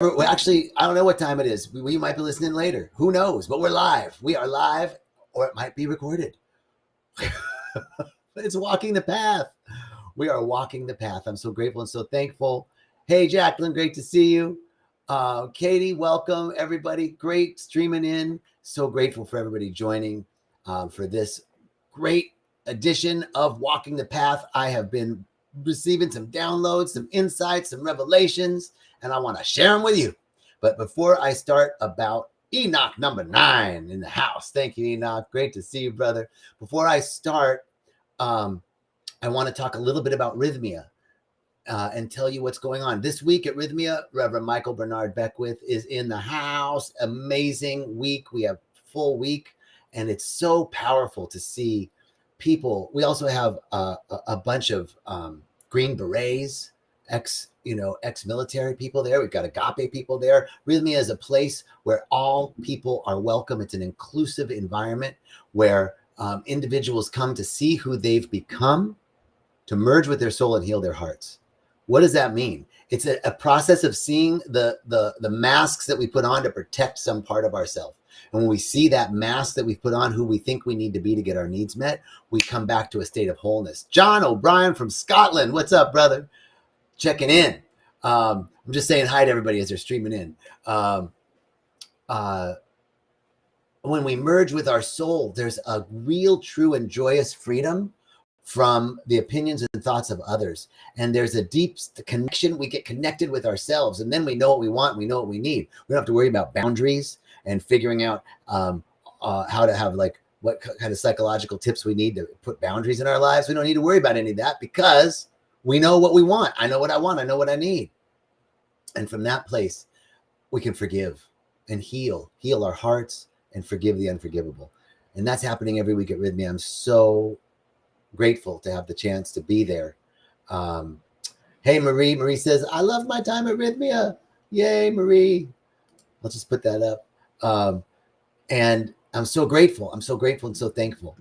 well, actually, I don't know what time it is. We might be listening later. Who knows? But we're live. We are live, or it might be recorded. It's walking the path. We are walking the path. I'm so grateful and so thankful. Hey, Jacqueline, great to see you. Katie, welcome, everybody. Great streaming in. So grateful for everybody joining for this great edition of Walking the Path. I have been receiving some downloads, some insights, some revelations, and I want to share them with you. But before I start, about Enoch number 9 in the house. Thank you, Enoch. Great to see you, brother. Before I start, I want to talk a little bit about rythmia and tell you what's going on. This week at Rythmia, Reverend Michael Bernard Beckwith is in the house. Amazing week. We have full week, and it's so powerful to see people. We also have a bunch of Green Berets, ex-military people there. We've got agape people there. Rythmia is a place where all people are welcome. It's an inclusive environment where individuals come to see who they've become, to merge with their soul and heal their hearts. What does that mean? It's a process of seeing the masks that we put on to protect some part of ourselves. And when we see that mask that we've put on, who we think we need to be to get our needs met, we come back to a state of wholeness. John O'Brien from Scotland. What's up, brother? Checking in. I'm just saying hi to everybody as they're streaming in. When we merge with our soul, there's a real, true, and joyous freedom from the opinions and thoughts of others. And there's a deep connection. We get connected with ourselves, and then we know what we want. We know what we need. We don't have to worry about boundaries and figuring out how to have, like, what kind of psychological tips we need to put boundaries in our lives. We don't need to worry about any of that because we know what we want. I know what I want. I know what I need. And from that place, we can forgive and heal our hearts and forgive the unforgivable. And that's happening every week at Rythmia. I'm so grateful to have the chance to be there. Hey, Marie. Marie says, I love my time at Rythmia. Yay, Marie. Let's just put that up. And I'm so grateful. I'm so grateful and so thankful.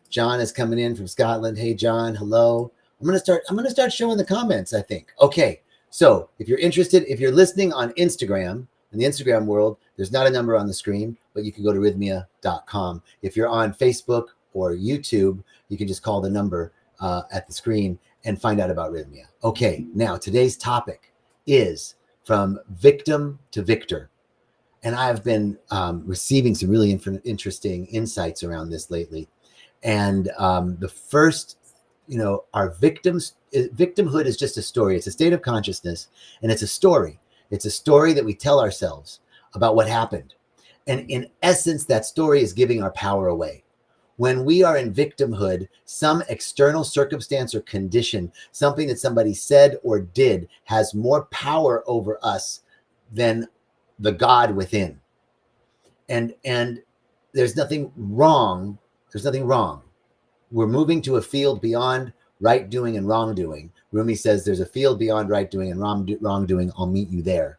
John is coming in from Scotland. Hey, John. Hello. I'm going to start showing the comments, I think. Okay. So if you're interested, if you're listening on Instagram, in the Instagram world, there's not a number on the screen, but you can go to rythmia.com. If you're on Facebook or YouTube, you can just call the number at the screen and find out about Rythmia. Okay, now today's topic is from victim to victor. And I've been receiving some really interesting insights around this lately. And the first, our victimhood is just a story. It's a state of consciousness, and it's a story. It's a story that we tell ourselves about what happened. And in essence, that story is giving our power away. When we are in victimhood, some external circumstance or condition, something that somebody said or did, has more power over us than the God within. And there's nothing wrong. There's nothing wrong. We're moving to a field beyond right doing and wrongdoing. Rumi says there's a field beyond right doing and wrongdoing. I'll meet you there.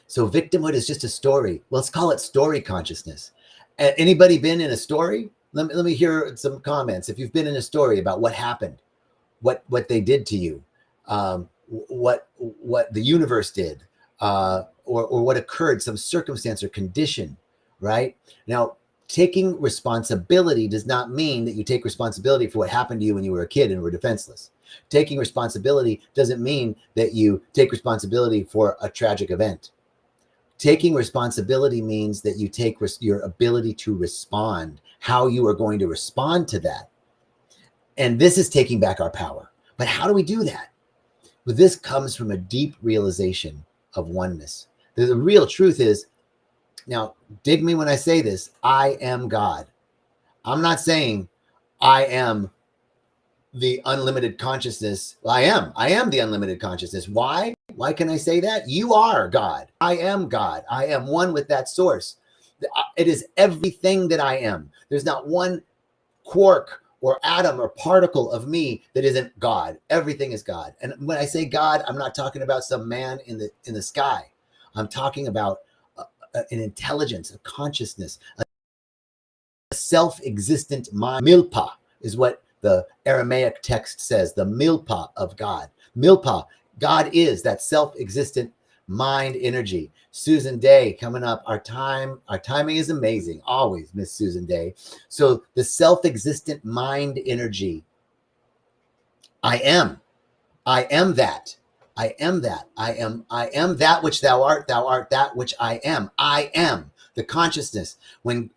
So victimhood is just a story. Well, let's call it story consciousness. Anybody been in a story? Let me hear some comments. If you've been in a story about what happened, what they did to you, what the universe did, or what occurred, some circumstance or condition, right? Now, taking responsibility does not mean that you take responsibility for what happened to you when you were a kid and were defenseless. Taking responsibility doesn't mean that you take responsibility for a tragic event. Taking responsibility means that you take your ability to respond, how you are going to respond to that. And this is taking back our power. But how do we do that? Well, this comes from a deep realization of oneness. The real truth is, now, dig me when I say this, I am God. I'm not saying I am the unlimited consciousness. Well, I am the unlimited consciousness. Why? Why can I say that? You are God. I am God. I am one with that source. It is everything that I am. There's not one quark or atom or particle of me that isn't God. Everything is God. And when I say God, I'm not talking about some man in the sky. I'm talking about an intelligence, a consciousness, a self-existent mind. Milpa is what the Aramaic text says, the milpa of God. Milpa, God is that self-existent mind energy. Susan Day coming up. Our timing is amazing. Always, Miss Susan Day. So the self-existent mind energy. I am that. I am that. I am that which thou art that which I am. I am the consciousness. When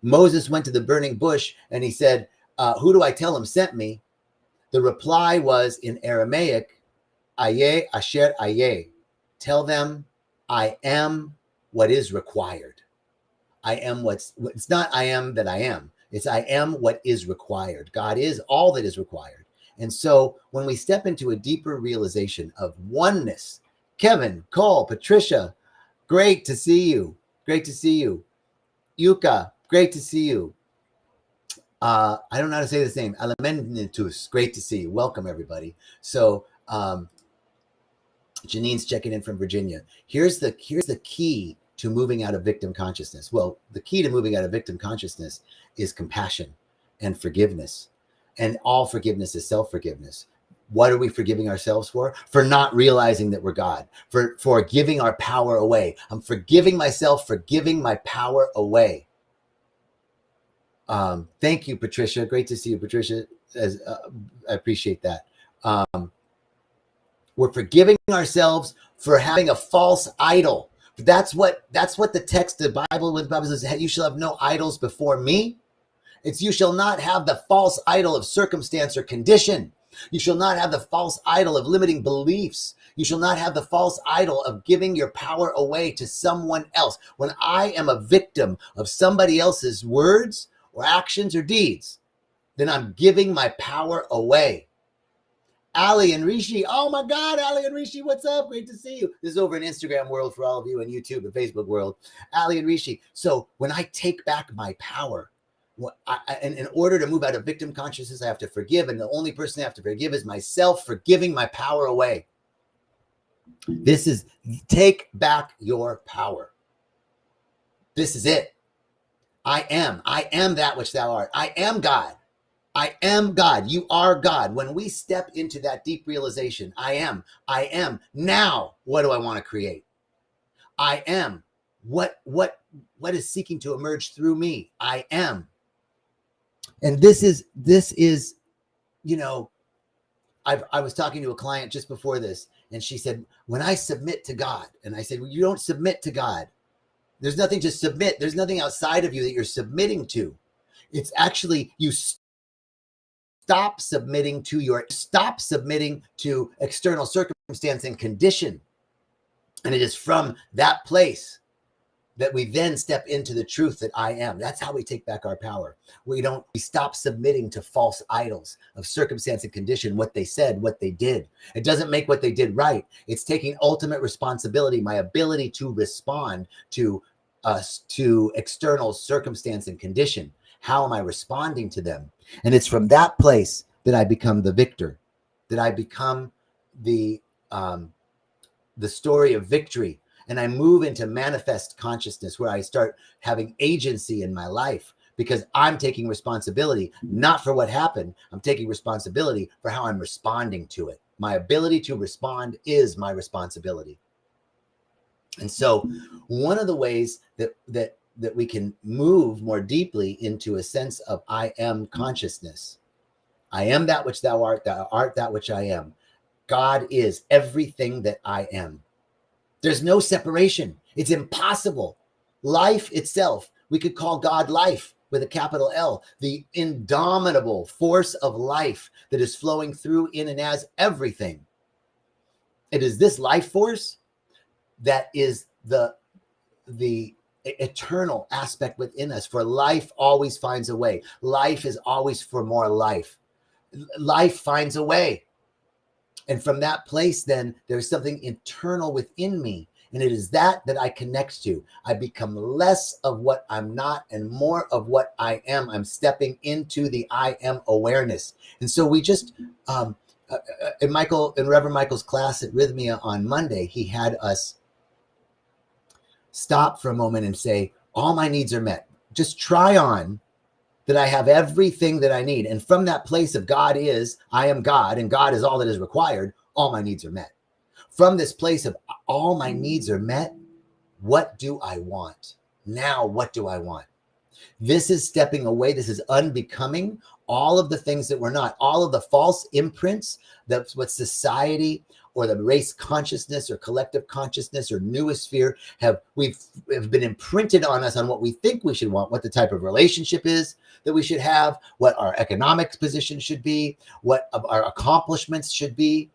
Moses went to the burning bush and he said, who do I tell him sent me? The reply was in Aramaic, Aye asher aye. Tell them I am what is required. I am it's not I am that I am. It's I am what is required. God is all that is required. And so when we step into a deeper realization of oneness, Kevin, Cole, Patricia, great to see you. Great to see you. Yuka, great to see you. I don't know how to say this name. Alamenitus, great to see you. Welcome, everybody. So Janine's checking in from Virginia. Here's the key to moving out of victim consciousness. Well, the key to moving out of victim consciousness is compassion and forgiveness. And all forgiveness is self-forgiveness. What are we forgiving ourselves for? For not realizing that we're God, for giving our power away. I'm forgiving myself for giving my power away. Thank you, Patricia. Great to see you, Patricia. I appreciate that. We're forgiving ourselves for having a false idol. That's what the text of the Bible, when the Bible says, you shall have no idols before me. It's you shall not have the false idol of circumstance or condition. You shall not have the false idol of limiting beliefs. You shall not have the false idol of giving your power away to someone else. When I am a victim of somebody else's words or actions or deeds, then I'm giving my power away. Ali and Rishi. Oh my God, Ali and Rishi, what's up? Great to see you. This is over in Instagram world for all of you and YouTube and Facebook world. Ali and Rishi. So when I take back my power, and in order to move out of victim consciousness, I have to forgive. And the only person I have to forgive is myself for giving my power away. This is take back your power. This is it. I am that which thou art. I am God. I am God. You are God. When we step into that deep realization, I am. Now, what do I want to create? I am. What is seeking to emerge through me? I am. And this is, you know, I was talking to a client just before this, and she said, when I submit to God, and I said, well, you don't submit to God. There's nothing to submit. There's nothing outside of you that you're submitting to. It's actually you stop submitting to external circumstance and condition. And it is from that place that we then step into the truth that I am. That's how we take back our power. We stop submitting to false idols of circumstance and condition, what they said, what they did. It doesn't make what they did right. It's taking ultimate responsibility, my ability to respond to external circumstance and condition. How am I responding to them? And it's from that place that I become the victor, that I become the story of victory. And I move into manifest consciousness where I start having agency in my life because I'm taking responsibility, not for what happened. I'm taking responsibility for how I'm responding to it. My ability to respond is my responsibility. And so one of the ways that we can move more deeply into a sense of I am consciousness. I am that which thou art that which I am. God is everything that I am. There's no separation. It's impossible. Life itself, we could call God life with a capital L, the indomitable force of life that is flowing through, in, and as everything. It is this life force that is the eternal aspect within us. For life always finds a way. Life is always for more life. Life finds a way. And from that place, then there's something internal within me. And it is that I connect to. I become less of what I'm not and more of what I am. I'm stepping into the I am awareness. And so we just, in Reverend Michael's class at Rythmia on Monday, he had us stop for a moment and say, all my needs are met. Just try on that I have everything that I need. And from that place of God is, I am God, and God is all that is required, all my needs are met. from this place of all my needs are met, what do I want? Now, what do I want? This is stepping away. This is unbecoming all of the things that we're not, all of the false imprints. That's what society or the race consciousness or collective consciousness or noosphere have been imprinted on us on what we think we should want, what the type of relationship is that we should have, what our economic position should be, what our accomplishments should be.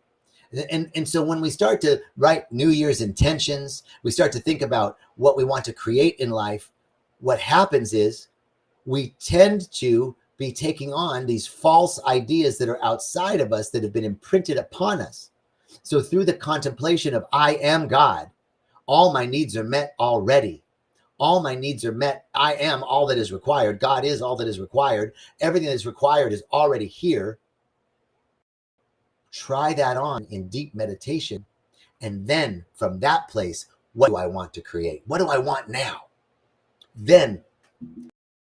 And so when we start to write New Year's intentions, we start to think about what we want to create in life, what happens is we tend to be taking on these false ideas that are outside of us that have been imprinted upon us. So through the contemplation of I am God, all my needs are met already. All my needs are met. I am all that is required. God is all that is required. Everything that is required is already here. Try that on in deep meditation. And then from that place, what do I want to create? What do I want now? Then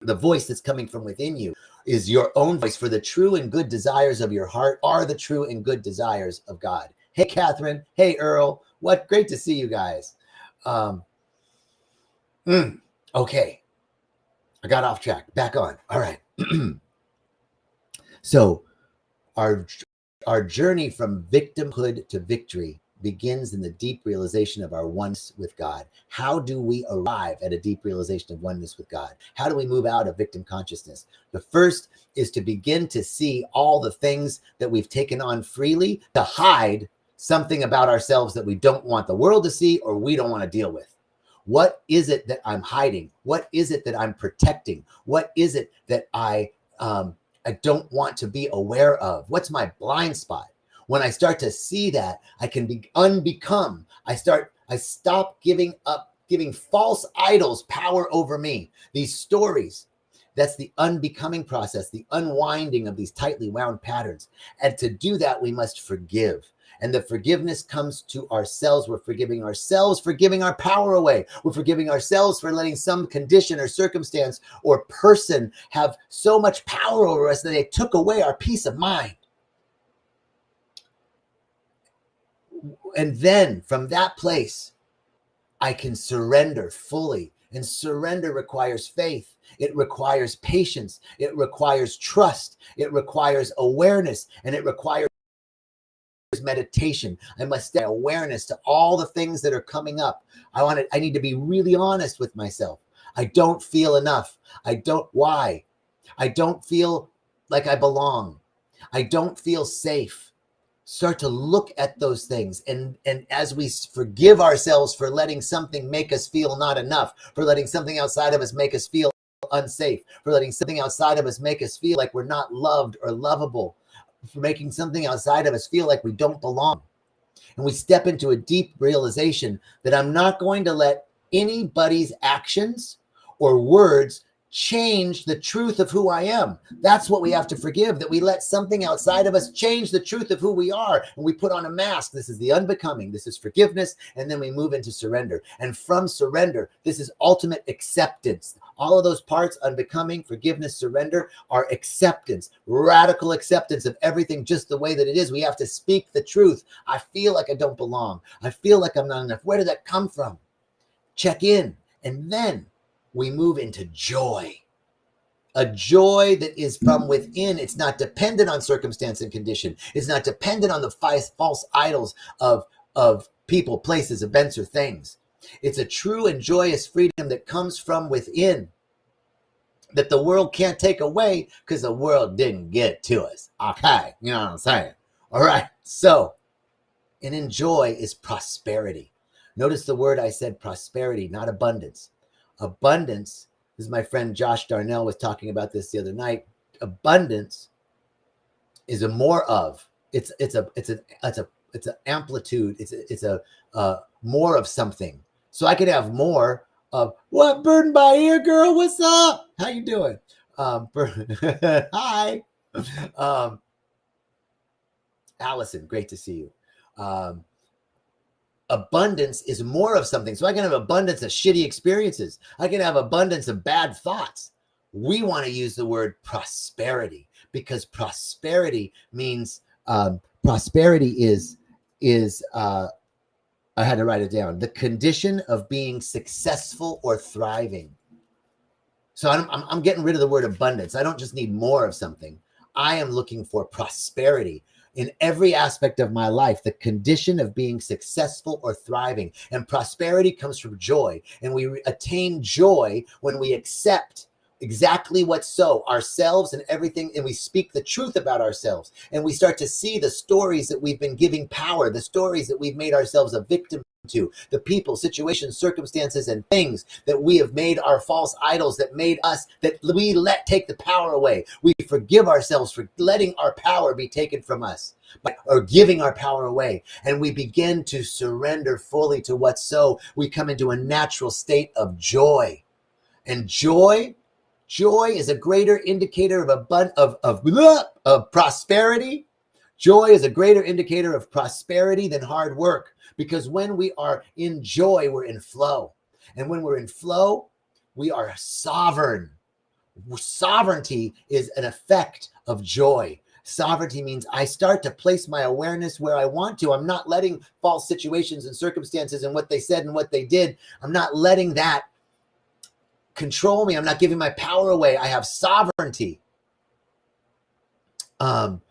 the voice that's coming from within you is your own voice, for the true and good desires of your heart are the true and good desires of God. Hey, Catherine. Hey, Earl. What great to see you guys. Okay. I got off track. Back on. All right. So our journey from victimhood to victory begins in the deep realization of our oneness with God. How do we arrive at a deep realization of oneness with God? How do we move out of victim consciousness? The first is to begin to see all the things that we've taken on freely, to hide something about ourselves that we don't want the world to see or we don't want to deal with. What is it that I'm hiding? What is it that I'm protecting? What is it that I don't want to be aware of? What's my blind spot? When I start to see that, I can unbecome. I stop giving false idols power over me. These stories, that's the unbecoming process, the unwinding of these tightly wound patterns. And to do that, we must forgive. And the forgiveness comes to ourselves. We're forgiving ourselves for giving our power away. We're forgiving ourselves for letting some condition or circumstance or person have so much power over us that they took away our peace of mind. And then from that place, I can surrender fully. And surrender requires faith. It requires patience. It requires trust. It requires awareness. And it requires meditation. I must stay awareness to all the things that are coming up. I need to be really honest with myself. I don't feel enough. Why? I don't feel like I belong. I don't feel safe. Start to look at those things. And as we forgive ourselves for letting something make us feel not enough, for letting something outside of us make us feel unsafe, for letting something outside of us make us feel like we're not loved or lovable, for making something outside of us feel like we don't belong. And we step into a deep realization that I'm not going to let anybody's actions or words change the truth of who I am. That's what we have to forgive, that we let something outside of us change the truth of who we are. And we put on a mask. This is the unbecoming. This is forgiveness. And then we move into surrender. And from surrender, this is ultimate acceptance. All of those parts, unbecoming, forgiveness, surrender, are acceptance, radical acceptance of everything just the way that it is. We have to speak the truth. I feel like I don't belong. I feel like I'm not enough. Where did that come from? Check in. And then we move into joy, a joy that is from within. It's not dependent on circumstance and condition. It's not dependent on the false idols of people, places, events, or things. It's a true and joyous freedom that comes from within, that the world can't take away because the world didn't get to us. Okay, you know what I'm saying? All right, so, and in joy is prosperity. Notice the word I said, prosperity, not abundance. Abundance, as my friend Josh Darnell was talking about this the other night, abundance is a more of. It's an amplitude. It's a more of something. So I could have more of what, burdened by ear girl. What's up? How you doing? Hi, Allison. Great to see you. Abundance is more of something. So I can have abundance of shitty experiences. I can have abundance of bad thoughts. We want to use the word prosperity, because prosperity means prosperity is I had to write it down. The condition of being successful or thriving. So I'm getting rid of the word abundance. I don't just need more of something. I am looking for prosperity in every aspect of my life, the condition of being successful or thriving. And prosperity comes from joy. And we attain joy when we accept exactly what's so, ourselves and everything, and we speak the truth about ourselves. And we start to see the stories that we've been giving power, the stories that we've made ourselves a victim to, the people, situations, circumstances, and things that we have made our false idols, that made us, that we let take the power away. We forgive ourselves for letting our power be taken from us, or giving our power away. And we begin to surrender fully to what's so. We come into a natural state of joy. And joy is a greater indicator of prosperity. Joy is a greater indicator of prosperity than hard work. Because when we are in joy, we're in flow. And when we're in flow, we are sovereign. Sovereignty is an effect of joy. Sovereignty means I start to place my awareness where I want to. I'm not letting false situations and circumstances and what they said and what they did. I'm not letting that control me. I'm not giving my power away. I have sovereignty. I'm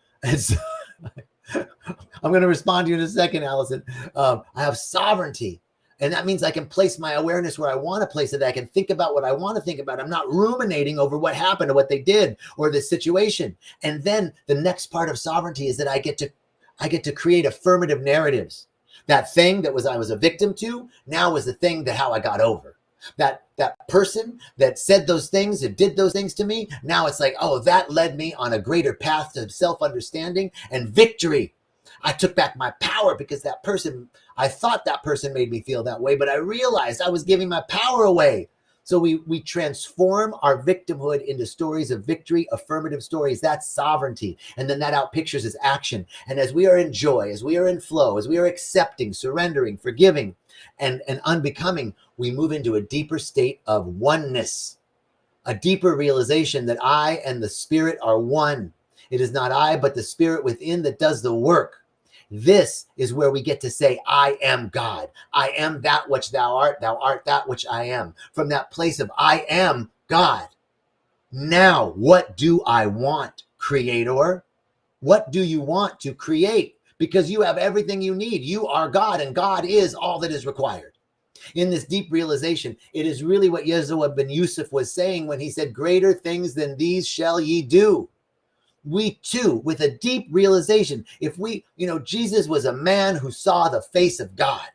going to respond to you in a second, Allison. I have sovereignty. And that means I can place my awareness where I want to place it. I can think about what I want to think about. I'm not ruminating over what happened or what they did or the situation. And then the next part of sovereignty is that I get to create affirmative narratives. That thing that I was a victim to now is the thing that how I got over. That person that said those things and did those things to me, now it's like, oh, that led me on a greater path to self-understanding and victory. I took back my power because that person, I thought that person made me feel that way, but I realized I was giving my power away. So we transform our victimhood into stories of victory, affirmative stories. That's sovereignty. And then that outpictures as action. And as we are in joy, as we are in flow, as we are accepting, surrendering, forgiving, and unbecoming, we move into a deeper state of oneness, a deeper realization that I and the Spirit are one. It is not I, but the Spirit within that does the work. This is where we get to say, I am God. I am that which thou art that which I am. From that place of I am God. Now, what do I want, Creator? What do you want to create? Because you have everything you need. You are God, and God is all that is required. In this deep realization, it is really what Yeshua ben Yusuf was saying when he said, greater things than these shall ye do. We too, with a deep realization, Jesus was a man who saw the face of God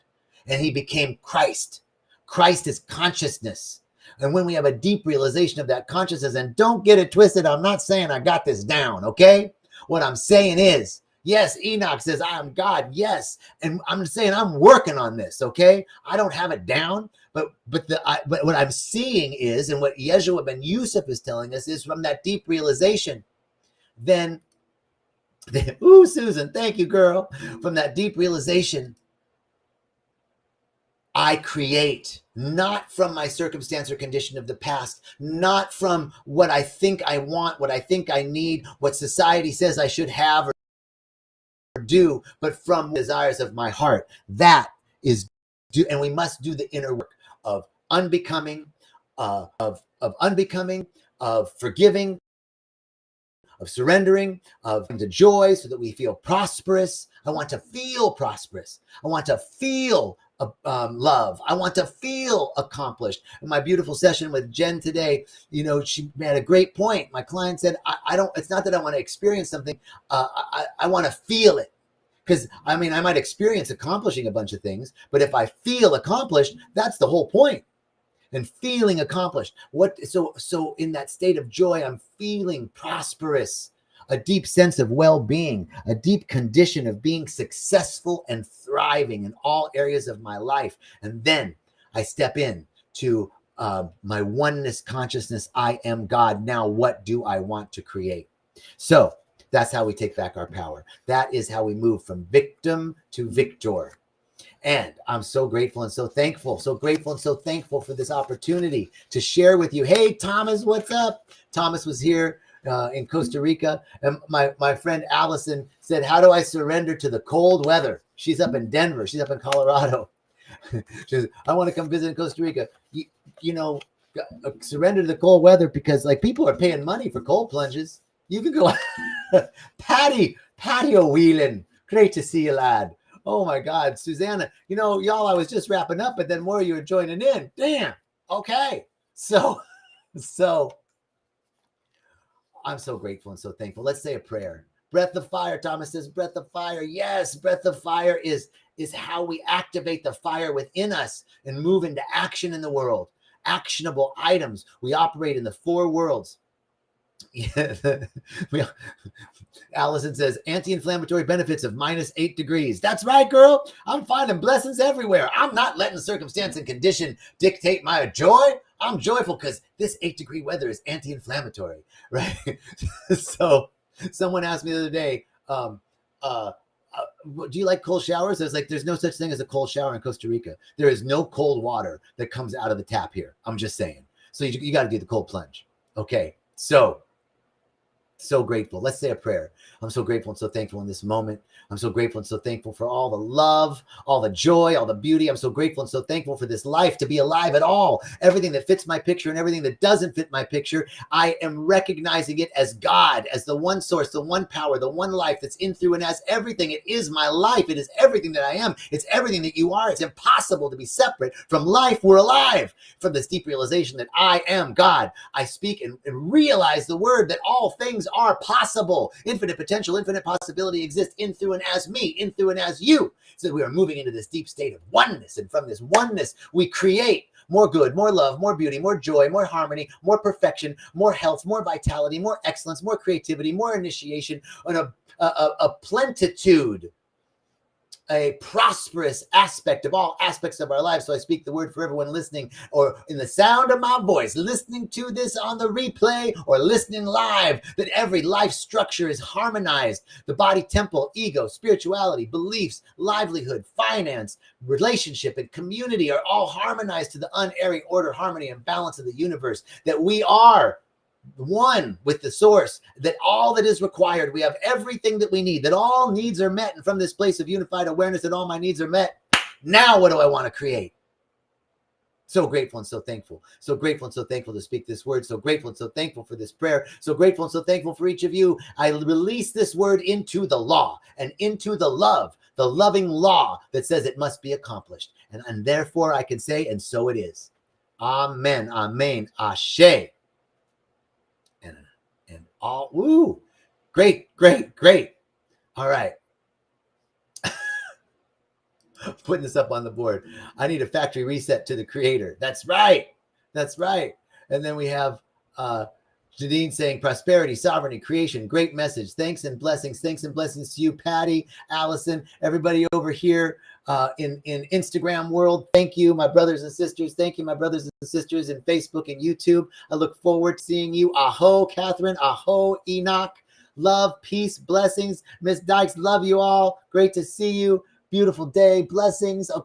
and he became Christ. Christ is consciousness. And when we have a deep realization of that consciousness, and don't get it twisted, I'm not saying I got this down, okay? What I'm saying is, yes, Enoch says, I am God, yes. And I'm saying I'm working on this, okay? I don't have it down, but what I'm seeing is, and what Yeshua ben Yusuf is telling us is from that deep realization, then, ooh, Susan, thank you, girl. From that deep realization, I create, not from my circumstance or condition of the past, not from what I think I want, what I think I need, what society says I should have or do, but from the desires of my heart. That is do, and we must do the inner work of unbecoming, of forgiving, of surrendering, of the joy so that we feel prosperous. I want to feel prosperous. I want to feel love. I want to feel accomplished. In my beautiful session with Jen today, she made a great point. My client said, I don't, it's not that I want to experience something. I want to feel it. Because I might experience accomplishing a bunch of things, but if I feel accomplished, that's the whole point. And feeling accomplished. So in that state of joy, I'm feeling prosperous, a deep sense of well-being, a deep condition of being successful and thriving in all areas of my life. And then I step in to my oneness consciousness. I am God. Now, what do I want to create? So that's how we take back our power. That is how we move from victim to victor. And I'm so grateful and so thankful, for this opportunity to share with you. Hey, Thomas, what's up? Thomas was here in Costa Rica. And my friend Allison said, how do I surrender to the cold weather? She's up in Denver. She's up in Colorado. She says, I want to come visit in Costa Rica. You know, surrender to the cold weather because like people are paying money for cold plunges. You can go. Patio wheeling. Great to see you, lad. Oh my God, Susanna. You know, y'all, I was just wrapping up, but then more of you are joining in. Damn. Okay. So I'm so grateful and so thankful. Let's say a prayer. Breath of fire. Thomas says, breath of fire. Yes, breath of fire is how we activate the fire within us and move into action in the world. Actionable items. We operate in the 4 worlds. Yeah. Allison says, anti-inflammatory benefits of -8 degrees. That's right, girl. I'm finding blessings everywhere. I'm not letting circumstance and condition dictate my joy. I'm joyful because this 8-degree weather is anti-inflammatory, right? So someone asked me the other day, do you like cold showers? I was like, there's no such thing as a cold shower in Costa Rica. There is no cold water that comes out of the tap here. I'm just saying. So you got to do the cold plunge. Okay. So grateful. Let's say a prayer. I'm so grateful and so thankful in this moment. I'm so grateful and so thankful for all the love, all the joy, all the beauty. I'm so grateful and so thankful for this life, to be alive at all. Everything that fits my picture and everything that doesn't fit my picture, I am recognizing it as God, as the one source, the one power, the one life that's in, through, and as everything. It is my life. It is everything that I am. It's everything that you are. It's impossible to be separate from life. We're alive. From this deep realization that I am God, I speak and realize the word that all things are possible. Infinite potential, infinite possibility exists in, through, and as me, in, through, and as you. So we are moving into this deep state of oneness. And from this oneness, we create more good, more love, more beauty, more joy, more harmony, more perfection, more health, more vitality, more excellence, more creativity, more initiation, and a plentitude, a prosperous aspect of all aspects of our lives. So I speak the word for everyone listening, or in the sound of my voice, listening to this on the replay or listening live, that every life structure is harmonized. The body, temple, ego, spirituality, beliefs, livelihood, finance, relationship, and community are all harmonized to the unerring order, harmony, and balance of the universe. That we are one with the source, that all that is required, we have everything that we need, that all needs are met. And from this place of unified awareness that all my needs are met, now what do I want to create? So grateful and so thankful. So grateful and so thankful to speak this word. So grateful and so thankful for this prayer. So grateful and so thankful for each of you. I release this word into the law and into the love, the loving law that says it must be accomplished. And therefore I can say, and so it is. Amen. Amen. Ashe. And all, woo, great. All right. Putting this up on the board. I need a factory reset to the creator. That's right. And then we have Jadine saying prosperity, sovereignty, creation, great message. Thanks and blessings to you, Patty, Allison, everybody over here in Instagram world. Thank you, my brothers and sisters. Thank you, my brothers and sisters in Facebook and YouTube. I look forward to seeing you. Aho, Catherine. Aho, Enoch. Love, peace, blessings. Miss Dykes, love you all. Great to see you. Beautiful day. Blessings.